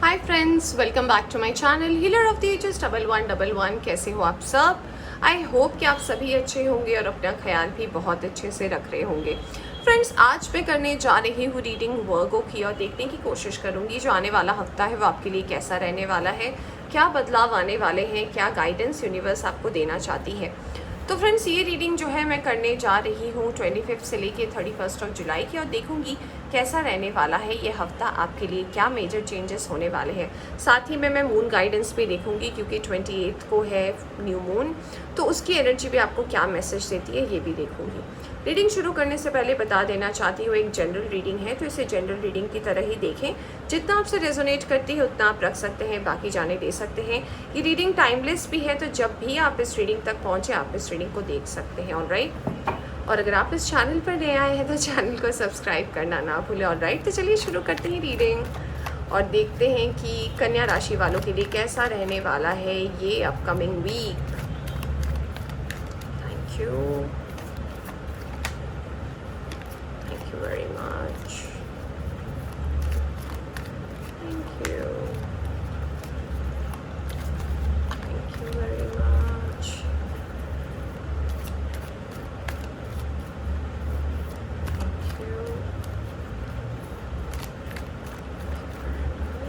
Hi friends, welcome back to my channel healer of the ages 1111। कैसे हो आप सब? आई होप कि आप सभी अच्छे होंगे और अपना ख्याल भी बहुत अच्छे से रख रहे होंगे। फ्रेंड्स, आज मैं करने जा रही हूँ रीडिंग वर्गो की और देखने की कोशिश करूँगी जो आने वाला हफ्ता है वो आपके लिए कैसा रहने वाला है, क्या बदलाव आने वाले हैं, क्या गाइडेंस यूनिवर्स आपको देना चाहती है। तो फ्रेंड्स, ये रीडिंग जो है मैं करने जा रही हूँ 25 से लेके 31 जुलाई की और देखूँगी कैसा रहने वाला है ये हफ्ता आपके लिए, क्या मेजर चेंजेस होने वाले हैं। साथ ही में मैं मून गाइडेंस भी देखूँगी क्योंकि 28 को है न्यू मून, तो उसकी एनर्जी भी आपको क्या मैसेज देती है ये भी देखूँगी। रीडिंग शुरू करने से पहले बता देना चाहती हूँ, एक जनरल रीडिंग है तो इसे जनरल रीडिंग की तरह ही देखें। जितना आपसे रेजोनेट करती है उतना आप रख सकते हैं, बाकी जाने दे सकते हैं। ये रीडिंग टाइमलेस भी है, तो जब भी आप इस रीडिंग तक पहुँचे आप इस रीडिंग को देख सकते हैं। ऑलराइट, और अगर आप इस चैनल पर नए आए हैं तो चैनल को सब्सक्राइब करना ना भूलें। ऑलराइट, तो चलिए शुरू करते हैं रीडिंग और देखते हैं कि कन्या राशि वालों के लिए कैसा रहने वाला है ये upcoming week. Thank you, thank you very much. Thank you. Thank you very much. Thank you.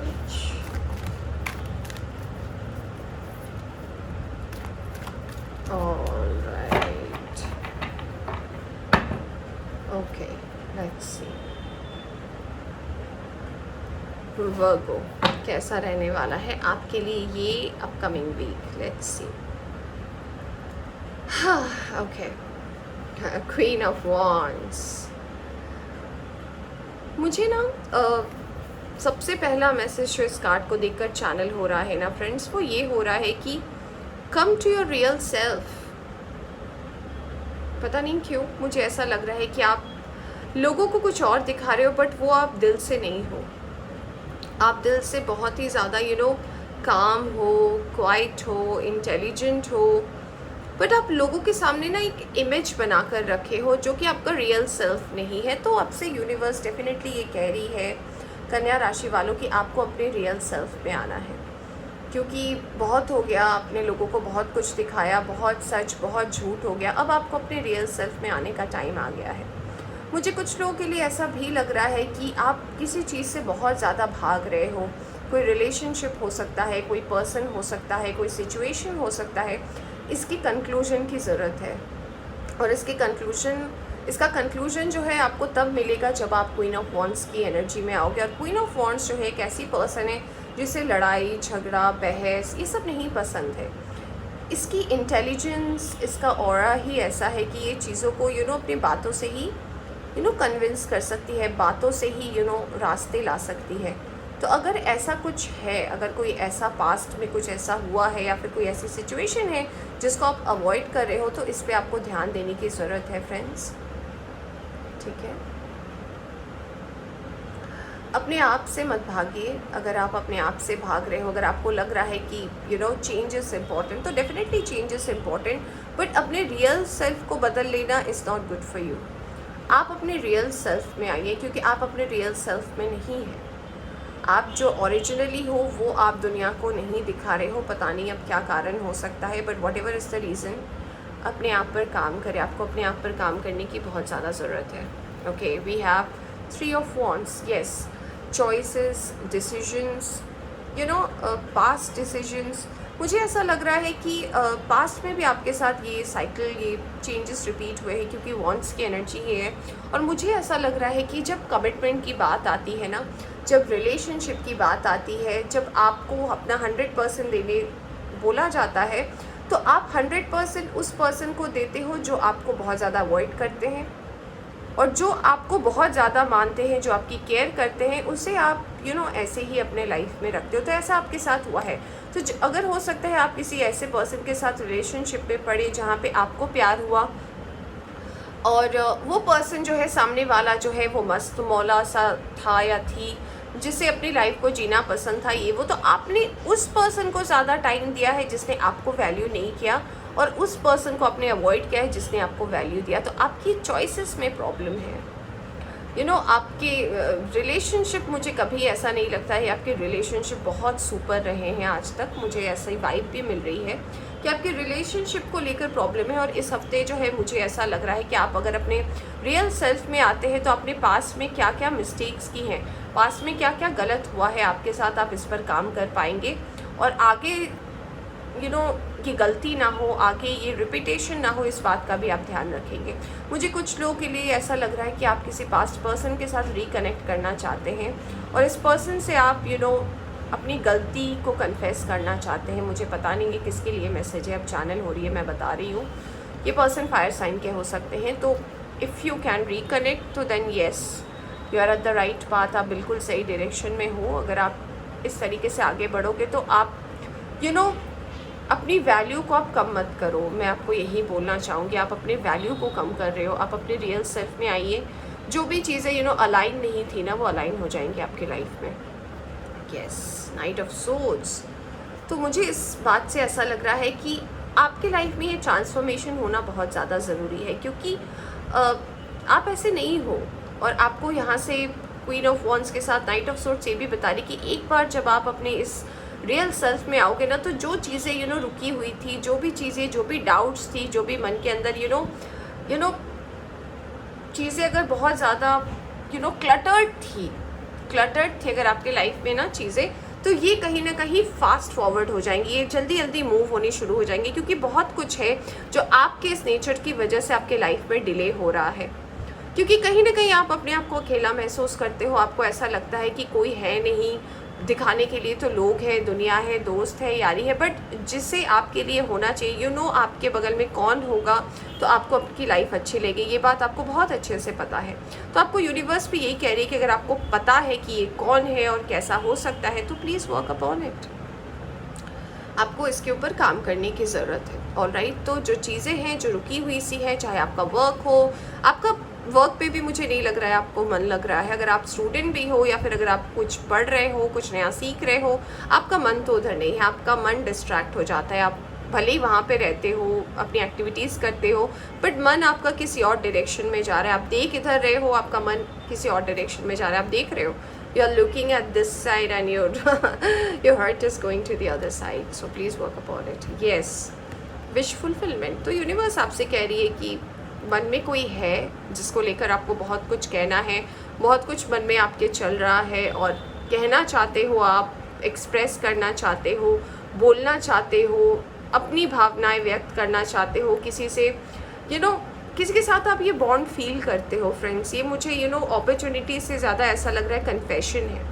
Much. All right. Okay, let's see. Virgo, कैसा रहने वाला है आपके लिए ये upcoming week. Let's see. Okay, queen of wands. मुझे ना सबसे पहला मैसेज जो इस कार्ड को देखकर चैनल हो रहा है ना फ्रेंड्स, वो ये हो रहा है कि come to your real self. पता नहीं क्यों मुझे ऐसा लग रहा है कि आप लोगों को कुछ और दिखा रहे हो बट वो आप दिल से नहीं हो। आप दिल से बहुत ही ज़्यादा काम हो, क्वाइट हो, इंटेलिजेंट हो, बट आप लोगों के सामने ना एक इमेज बना कर रखे हो जो कि आपका रियल सेल्फ नहीं है। तो आपसे यूनिवर्स डेफिनेटली ये कह रही है कन्या राशि वालों कि आपको अपने रियल सेल्फ में आना है, क्योंकि बहुत हो गया, आपने लोगों को बहुत कुछ दिखाया, बहुत सच बहुत झूठ हो गया। अब आपको अपने रियल सेल्फ में आने का टाइम आ गया है। मुझे कुछ लोगों के लिए ऐसा भी लग रहा है कि आप किसी चीज़ से बहुत ज़्यादा भाग रहे हो। कोई रिलेशनशिप हो सकता है, कोई पर्सन हो सकता है, कोई सिचुएशन हो सकता है। इसकी कंक्लूजन की ज़रूरत है और इसका कंक्लूजन जो है आपको तब मिलेगा जब आप क्वीन ऑफ वॉन्ड्स की एनर्जी में आओगे। और क्वीन ऑफ वॉन्ड्स जो है एक ऐसी पर्सन है जिसे लड़ाई झगड़ा बहस ये सब नहीं पसंद है। इसकी इंटेलिजेंस, इसका ऑरा ही ऐसा है कि ये चीज़ों को अपनी बातों से ही कन्विंस कर सकती है, बातों से ही रास्ते ला सकती है। तो अगर ऐसा कुछ है, अगर कोई ऐसा पास्ट में कुछ ऐसा हुआ है या फिर कोई ऐसी सिचुएशन है जिसको आप अवॉइड कर रहे हो, तो इस पे आपको ध्यान देने की ज़रूरत है फ्रेंड्स। ठीक है, अपने आप से मत भागिए। अगर आप अपने आप से भाग रहे हो, अगर आपको लग रहा है कि चेंज इज़ इम्पॉर्टेंट, तो definitely change is important, but अपने रियल सेल्फ को बदल लेना is not good for you. आप अपने रियल सेल्फ में आइए, क्योंकि आप अपने रियल सेल्फ में नहीं हैं। आप जो ओरिजिनली हो वो आप दुनिया को नहीं दिखा रहे हो। पता नहीं अब क्या कारण हो सकता है, but what ever is the reason, अपने आप पर काम करें। आपको अपने आप पर काम करने की बहुत ज़्यादा ज़रूरत है। Okay, we have 3 of wands. Yes, choices, decisions, past decisions. मुझे ऐसा लग रहा है कि पास्ट में भी आपके साथ ये साइकिल, ये चेंजेस रिपीट हुए हैं, क्योंकि वॉन्ट्स की एनर्जी ये है। और मुझे ऐसा लग रहा है कि जब कमिटमेंट की बात आती है ना, जब रिलेशनशिप की बात आती है, जब आपको अपना 100% देने बोला जाता है, तो आप 100% उस पर्सन को देते हो जो आपको बहुत ज़्यादा अवॉइड करते हैं, और जो आपको बहुत ज़्यादा मानते हैं, जो आपकी केयर करते हैं, उसे आप ऐसे ही अपने लाइफ में रखते हो। तो ऐसा आपके साथ हुआ है। तो अगर हो सकता है आप किसी ऐसे पर्सन के साथ रिलेशनशिप में पड़े जहाँ पे आपको प्यार हुआ और वो पर्सन जो है, सामने वाला जो है, वो मस्त मौला सा था या थी, जिसे अपनी लाइफ को जीना पसंद था ये वो, तो आपने उस पर्सन को ज़्यादा टाइम दिया है जिसने आपको वैल्यू नहीं किया, और उस पर्सन को आपने अवॉइड किया है जिसने आपको वैल्यू दिया। तो आपकी चॉइसेस में प्रॉब्लम है। आपके रिलेशनशिप, मुझे कभी ऐसा नहीं लगता है आपके रिलेशनशिप बहुत सुपर रहे हैं आज तक। मुझे ऐसा ही वाइब भी मिल रही है कि आपके रिलेशनशिप को लेकर प्रॉब्लम है। और इस हफ्ते जो है मुझे ऐसा लग रहा है कि आप अगर अपने रियल सेल्फ में आते हैं तो अपने पास्ट में क्या क्या मिस्टेक्स की हैं, पास्ट में क्या क्या गलत हुआ है आपके साथ, आप इस पर काम कर पाएंगे और आगे ये गलती ना हो, आगे ये रिपीटेशन ना हो, इस बात का भी आप ध्यान रखेंगे। मुझे कुछ लोगों के लिए ऐसा लग रहा है कि आप किसी पास्ट पर्सन के साथ रिकनेक्ट करना चाहते हैं और इस पर्सन से आप अपनी गलती को कन्फेस करना चाहते हैं। मुझे पता नहीं है किसके लिए मैसेज है, अब चैनल हो रही है, मैं बता रही हूँ। ये पर्सन फायर साइन के हो सकते हैं। तो इफ़ यू कैन रिकनेक्ट तो then yes, you are at the right path, आप बिल्कुल सही डायरेक्शन में हो। अगर आप इस तरीके से आगे बढ़ोगे तो आप अपनी वैल्यू को आप कम मत करो। मैं आपको यही बोलना चाहूँगी, आप अपने वैल्यू को कम कर रहे हो, आप अपने रियल सेल्फ में आइए। जो भी चीज़ें अलाइन नहीं थी ना, वो अलाइन हो जाएंगी आपकी लाइफ में। Yes, night of swords. तो मुझे इस बात से ऐसा लग रहा है कि आपके लाइफ में ये ट्रांसफॉर्मेशन होना बहुत ज़्यादा ज़रूरी है, क्योंकि आप ऐसे नहीं हो। और आपको यहाँ से क्वीन ऑफ वॉन्ड्स के साथ नाइट ऑफ सोर्ड्स ये भी बता रही कि एक बार जब आप अपने इस रियल सेल्फ में आओगे ना, तो जो चीज़ें रुकी हुई थी, जो भी चीज़ें, जो भी डाउट्स थी, जो भी मन के अंदर चीज़ें अगर बहुत ज़्यादा क्लटर्ड थी अगर आपके लाइफ में ना चीज़ें, तो ये कहीं ना कहीं फास्ट फॉरवर्ड हो जाएंगी, ये जल्दी जल्दी मूव होनी शुरू हो जाएंगी। क्योंकि बहुत कुछ है जो आपके इस नेचर की वजह से आपके लाइफ में डिले हो रहा है। क्योंकि कहीं ना कहीं आप अपने आप को अकेला महसूस करते हो, आपको ऐसा लगता है कि कोई है नहीं दिखाने के लिए, तो लोग हैं, दुनिया है, दोस्त है, यारी है, बट जिससे आपके लिए होना चाहिए, आपके बगल में कौन होगा तो आपको आपकी लाइफ अच्छी लगेगी, ये बात आपको बहुत अच्छे से पता है। तो आपको यूनिवर्स भी यही कह रही है कि अगर आपको पता है कि ये कौन है और कैसा हो सकता है, तो प्लीज़ वर्क अपॉन इट। आपको इसके ऊपर काम करने की ज़रूरत है। ऑलराइट, तो जो चीज़ें हैं जो रुकी हुई सी है, चाहे आपका वर्क हो, आपका वर्क पे भी मुझे नहीं लग रहा है आपको मन लग रहा है, अगर आप स्टूडेंट भी हो या फिर अगर आप कुछ पढ़ रहे हो, कुछ नया सीख रहे हो, आपका मन तो उधर नहीं है, आपका मन डिस्ट्रैक्ट हो जाता है। आप भले ही वहाँ पे रहते हो, अपनी एक्टिविटीज़ करते हो, बट मन आपका किसी और डायरेक्शन में जा रहा है। आप देख इधर रहे हो, आपका मन किसी और डायरेक्शन में जा रहा है। आप देख रहे हो, you are looking at this side and your heart is going to the other side, so please work upon it. Yes, wish fulfillment। तो यूनिवर्स आपसे कह रही है कि मन में कोई है जिसको लेकर आपको बहुत कुछ कहना है, बहुत कुछ मन में आपके चल रहा है और कहना चाहते हो, आप एक्सप्रेस करना चाहते हो, बोलना चाहते हो, अपनी भावनाएं व्यक्त करना चाहते हो किसी से, किसी के साथ आप ये बॉन्ड फील करते हो। फ्रेंड्स, ये मुझे अपॉर्चुनिटी से ज़्यादा ऐसा लग रहा है कन्फेशन है।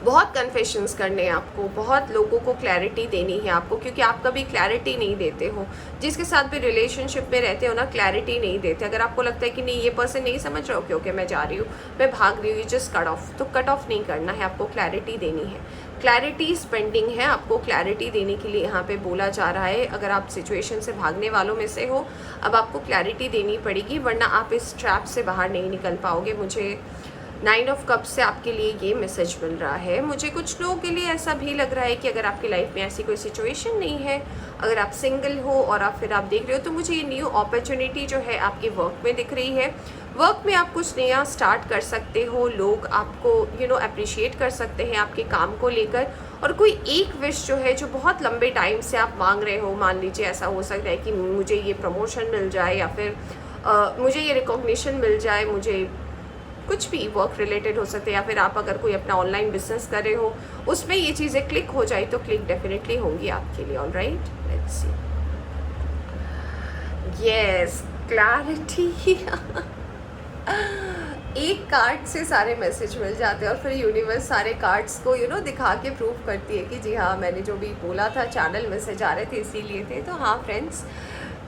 बहुत कन्फेशंस करने हैं आपको, बहुत लोगों को क्लैरिटी देनी है आपको, क्योंकि आप कभी क्लैरिटी नहीं देते हो। जिसके साथ भी रिलेशनशिप में रहते हो ना, क्लैरिटी नहीं देते। अगर आपको लगता है कि नहीं ये पर्सन नहीं समझ रहा, ओके मैं जा रही हूँ, मैं भाग रही हूँ, जस्ट कट ऑफ, तो कट ऑफ नहीं करना है, आपको क्लैरिटी देनी है। क्लैरिटी स्पेंडिंग है, आपको क्लैरिटी देने के लिए यहाँ पे बोला जा रहा है। अगर आप सिचुएशन से भागने वालों में से हो, अब आपको क्लैरिटी देनी पड़ेगी, वरना आप इस ट्रैप से बाहर नहीं निकल पाओगे। मुझे 9 ऑफ कप्स से आपके लिए ये मैसेज मिल रहा है। मुझे कुछ लोगों के लिए ऐसा भी लग रहा है कि अगर आपकी लाइफ में ऐसी कोई सिचुएशन नहीं है, अगर आप सिंगल हो और फिर आप देख रहे हो, तो मुझे ये न्यू अपॉर्चुनिटी जो है आपके वर्क में दिख रही है। वर्क में आप कुछ नया स्टार्ट कर सकते हो, लोग आपको अप्रिशिएट कर सकते हैं आपके काम को लेकर। और कोई एक विश जो है, जो बहुत लंबे टाइम से आप मांग रहे हो, मान लीजिए ऐसा हो सकता है कि मुझे ये प्रमोशन मिल जाए, या फिर मुझे ये रिकॉग्निशन मिल जाए, मुझे कुछ भी वर्क रिलेटेड हो सकते हैं, या फिर आप अगर कोई अपना ऑनलाइन बिजनेस कर रहे हो, उसमें ये चीज़ें क्लिक हो जाए, तो क्लिक डेफिनेटली होंगी आपके लिए। All right, let's see. Yes, clarity. एक कार्ड से सारे मैसेज मिल जाते हैं और फिर यूनिवर्स सारे कार्ड्स को दिखा के प्रूव करती है कि जी हाँ, मैंने जो भी बोला था, चैनल मैसेज आ रहे थे इसीलिए थे। तो हाँ फ्रेंड्स,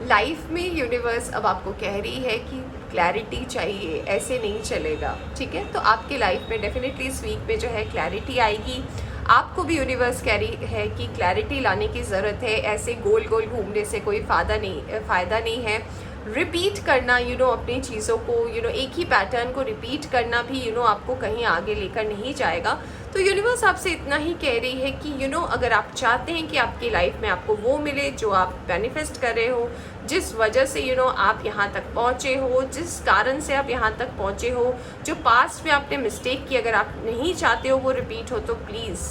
लाइफ में यूनिवर्स अब आपको कह रही है कि क्लैरिटी चाहिए, ऐसे नहीं चलेगा, ठीक है। तो आपकी लाइफ में डेफिनेटली इस वीक में जो है क्लैरिटी आएगी। आपको भी यूनिवर्स कह रही है कि क्लैरिटी लाने की ज़रूरत है। ऐसे गोल गोल घूमने से कोई फ़ायदा नहीं है। रिपीट करना अपनी चीज़ों को एक ही पैटर्न को रिपीट करना भी आपको कहीं आगे लेकर नहीं जाएगा। तो यूनिवर्स आपसे इतना ही कह रही है कि अगर आप चाहते हैं कि आपकी लाइफ में आपको वो मिले जो आप मैनिफेस्ट कर रहे हो, जिस वजह से आप यहाँ तक पहुँचे हो, जिस कारण से आप यहाँ तक पहुँचे हो, जो पास्ट में आपने मिस्टेक की, अगर आप नहीं चाहते हो वो रिपीट हो, तो please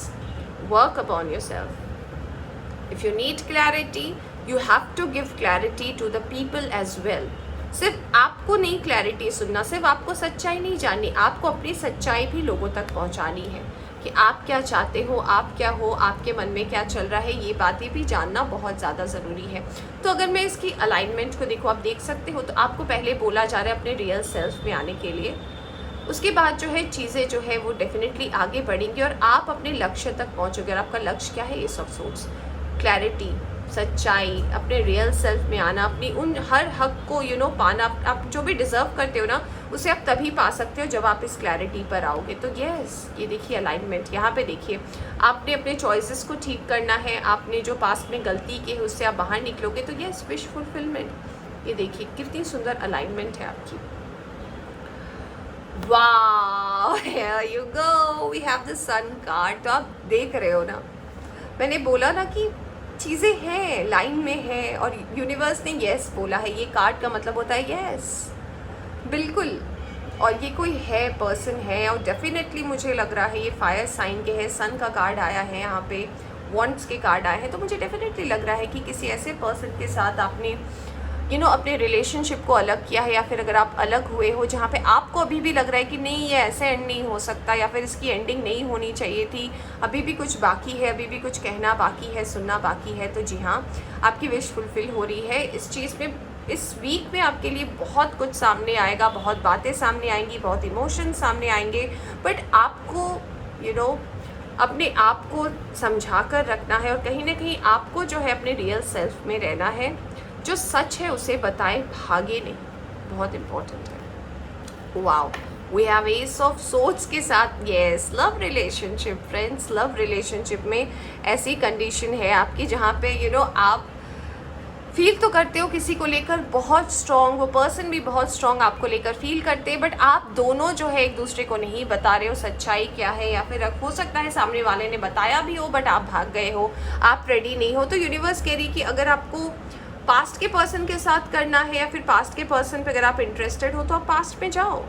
work upon yourself. If you need clarity, you have to give clarity to the people as well. सिर्फ आपको नहीं क्लैरिटी सुनना, सिर्फ आपको सच्चाई नहीं जाननी, आपको अपनी सच्चाई भी लोगों तक पहुंचानी है कि आप क्या चाहते हो, आप क्या हो, आपके मन में क्या चल रहा है, ये बातें भी जानना बहुत ज़्यादा ज़रूरी है। तो अगर मैं इसकी अलाइनमेंट को देखो, आप देख सकते हो, तो आपको पहले बोला जा रहा है अपने रियल सेल्फ में आने के लिए। उसके बाद जो है चीज़ें जो है वो डेफिनेटली आगे बढ़ेंगी और आप अपने लक्ष्य तक पहुँचोगे। और आपका लक्ष्य क्या है? ये सब सोच, क्लैरिटी, सच्चाई, अपने रियल सेल्फ में आना, अपनी उन हर हक को पाना। आप जो भी डिज़र्व करते हो ना, उसे आप तभी पा सकते हो जब आप इस क्लैरिटी पर आओगे। तो यस, ये देखिए अलाइनमेंट, यहाँ पे देखिए, आपने अपने चॉइसेस को ठीक करना है, आपने जो पास्ट में गलती की है उससे आप बाहर निकलोगे। तो यस, विश फुलफिलमेंट। ये देखिए कितनी सुंदर अलाइनमेंट है आपकी। वाह, here you go, we have the sun card। तो आप देख रहे हो ना, मैंने बोला ना कि चीज़ें हैं, लाइन में है, और यूनिवर्स ने यस बोला है। ये कार्ड का मतलब होता है यस, बिल्कुल। और ये कोई है, पर्सन है, और डेफिनेटली मुझे लग रहा है ये फायर साइन के है। सन का कार्ड आया है यहाँ पे, वॉन्ड्स के कार्ड आए हैं। तो मुझे डेफिनेटली लग रहा है कि किसी ऐसे पर्सन के साथ आपने अपने रिलेशनशिप को अलग किया है, या फिर अगर आप अलग हुए हो जहाँ पे आपको अभी भी लग रहा है कि नहीं, ये ऐसे एंड नहीं हो सकता, या फिर इसकी एंडिंग नहीं होनी चाहिए थी, अभी भी कुछ बाकी है, अभी भी कुछ कहना बाकी है, सुनना बाकी है। तो जी हाँ, आपकी विश फुलफिल हो रही है। इस चीज़ में, इस वीक में आपके लिए बहुत कुछ सामने आएगा, बहुत बातें सामने आएंगी, बहुत इमोशन सामने आएंगे, बट आपको अपने आप को समझा कर रखना है, और कहीं ना कहीं आपको जो है अपने रियल सेल्फ में रहना है। जो सच है उसे बताएं, भागे नहीं, बहुत इम्पोर्टेंट है। Wow, we have ace of swords के साथ yes, love relationship friends. Love relationship में ऐसी कंडीशन है आपकी जहाँ पे आप फील तो करते हो किसी को लेकर बहुत स्ट्रॉन्ग, वो पर्सन भी बहुत स्ट्रॉन्ग आपको लेकर फील करते हैं, बट आप दोनों जो है एक दूसरे को नहीं बता रहे हो सच्चाई क्या है, या फिर हो सकता है सामने वाले ने बताया भी हो बट आप भाग गए हो, आप रेडी नहीं हो। तो यूनिवर्स कह रही कि अगर आपको पास्ट के पर्सन के साथ करना है, या फिर पास्ट के पर्सन पे अगर आप इंटरेस्टेड हो, तो आप पास्ट में जाओ।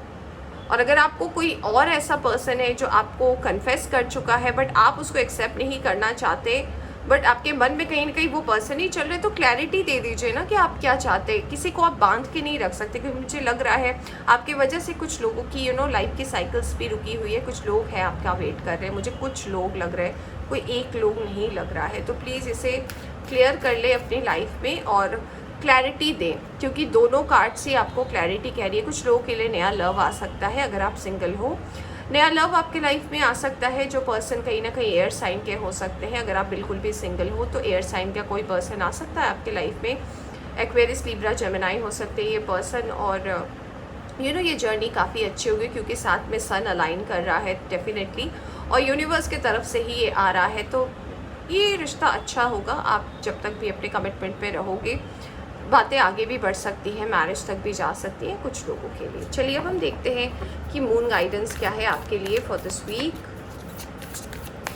और अगर आपको कोई और ऐसा पर्सन है जो आपको कन्फेस कर चुका है बट आप उसको एक्सेप्ट नहीं करना चाहते, बट आपके मन में कहीं ना कहीं वो पर्सन ही चल रहे, तो क्लैरिटी दे दीजिए ना कि आप क्या चाहते हैं। किसी को आप बांध के नहीं रख सकते, क्योंकि मुझे लग रहा है आपकी वजह से कुछ लोगों की लाइफ की साइकिल्स भी रुकी हुई है। कुछ लोग हैं आपका वेट कर रहे हैं, मुझे कुछ लोग लग रहे हैं, कोई एक लोग नहीं लग रहा है। तो प्लीज़ इसे क्लियर कर ले अपनी लाइफ में और क्लैरिटी दें, क्योंकि दोनों कार्ड से आपको क्लैरिटी कह रही है। कुछ लोगों के लिए नया लव आ सकता है, अगर आप सिंगल हो, नया लव आपके लाइफ में आ सकता है। जो पर्सन कहीं ना कहीं एयर साइन के हो सकते हैं। अगर आप बिल्कुल भी सिंगल हो तो एयर साइन का कोई पर्सन आ सकता है आपके लाइफ में। एक्वेरियस, लिब्रा, जेमिनी हो सकते हैं ये पर्सन। और ये जर्नी काफ़ी अच्छी होगी, क्योंकि साथ में सन अलाइन कर रहा है डेफिनेटली, और यूनिवर्स की तरफ से ही ये आ रहा है। तो ये रिश्ता अच्छा होगा, आप जब तक भी अपने कमिटमेंट पे रहोगे। बातें आगे भी बढ़ सकती हैं, मैरिज तक भी जा सकती हैं कुछ लोगों के लिए। चलिए अब हम देखते हैं कि मून गाइडेंस क्या है आपके लिए फॉर दिस वीक।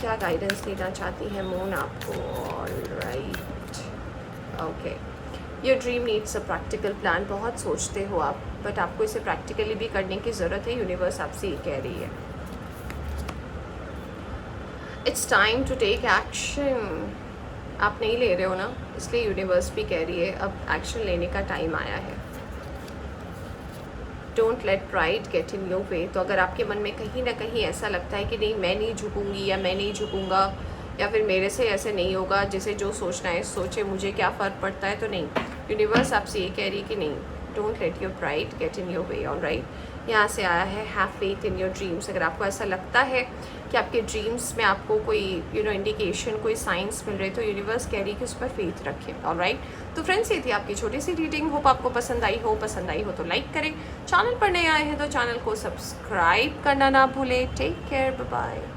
क्या गाइडेंस देना चाहती है मून आपको? Alright, okay. Your dream needs a practical plan. बहुत सोचते हो आप, बट आपको इसे प्रैक्टिकली भी करने की ज़रूरत है। यूनिवर्स आपसे ये कह रही है, it's time to take action. आप नहीं ले रहे हो ना, इसलिए यूनिवर्स भी कह रही है अब एक्शन लेने का टाइम आया है। Don't let pride get in your way. तो अगर आपके मन में कहीं ना कहीं ऐसा लगता है कि नहीं, मैं नहीं झुकूंगी या मैं नहीं झुकूंगा, या फिर मेरे से ऐसे नहीं होगा, जिसे जो सोचना है सोचे, मुझे क्या फ़र्क पड़ता है, तो नहीं, यूनिवर्स आपसे ये कह रही है कि नहीं, don't let your pride get in your way. Alright, यहाँ से आया है have faith in your dreams. अगर आपको ऐसा लगता है कि आपके ड्रीम्स में आपको कोई इंडिकेशन, कोई साइंस मिल रहे, तो यूनिवर्स कह रही है कि उस पर फेथ रखें। ऑलराइट, तो फ्रेंड्स ये थी आपकी छोटी सी रीडिंग। होप आपको पसंद आई हो तो लाइक करें। चैनल पर नए आए हैं तो चैनल को सब्सक्राइब करना ना भूलें। Take care, bye bye.